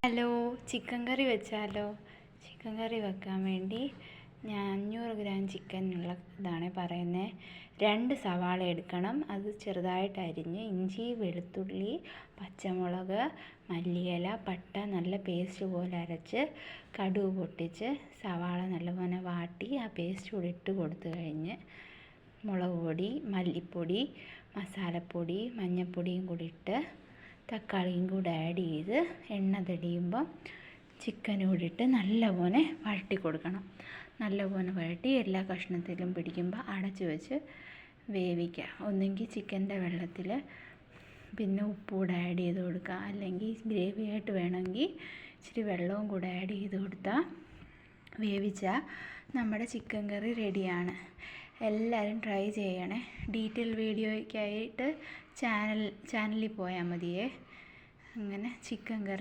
Hello, chicken കറി വെച്ചാലോ? Chicken കറി വെക്കാൻ വേണ്ടി ഞാൻ 500 ഗ്രാം ചിക്കനുള്ള ഇതാണ് പറയുന്നത്. 2 സവാള എടുക്കണം, അത് ചെറുതായിട്ട് അരിഞ്ഞ്, ഇഞ്ചി, വെളുത്തുള്ളി, പച്ചമുളക്, മല്ലിയില, പട്ട നല്ല പേസ്റ്റ് പോലെ അരച്ച്, കടുക് പൊട്ടിച്ച്, സവാള നല്ലപോലെ വാട്ടി ആ പേസ്റ്റ് കൂടി ഇട്ട് കൊടുത്തു കഴിഞ്ഞ് മുളക് പൊടി, മല്ലിപ്പൊടി, മസാലപ്പൊടി, മഞ്ഞൾപ്പൊടിയും കൂടി ഇട്ട് തക്കാളിയും കൂടെ ആഡ് ചെയ്ത് എണ്ണ തെളിയുമ്പം ചിക്കനും കൂടി ഇട്ട് നല്ലപോലെ വഴറ്റി കൊടുക്കണം. നല്ലപോലെ വഴറ്റി എല്ലാ കഷ്ണത്തിലും പിടിക്കുമ്പോൾ അടച്ച് വെച്ച് വേവിക്കുക. ഒന്നെങ്കിൽ ചിക്കൻ്റെ വെള്ളത്തിൽ പിന്നെ ഉപ്പ് കൂടെ ആഡ് ചെയ്ത് കൊടുക്കുക, അല്ലെങ്കിൽ ഗ്രേവി ആയിട്ട് വേണമെങ്കിൽ ഇച്ചിരി വെള്ളവും കൂടെ ആഡ് ചെയ്ത് കൊടുത്താൽ വേവിച്ചാൽ നമ്മുടെ ചിക്കൻ കറി റെഡിയാണ്. എല്ലാവരും ട്രൈ ചെയ്യണേ. ഡീറ്റെയിൽ വീഡിയോയ്ക്കായിട്ട് ചാനലിൽ പോയാൽ മതിയേ. അങ്ങനെ ചിക്കൻ കറി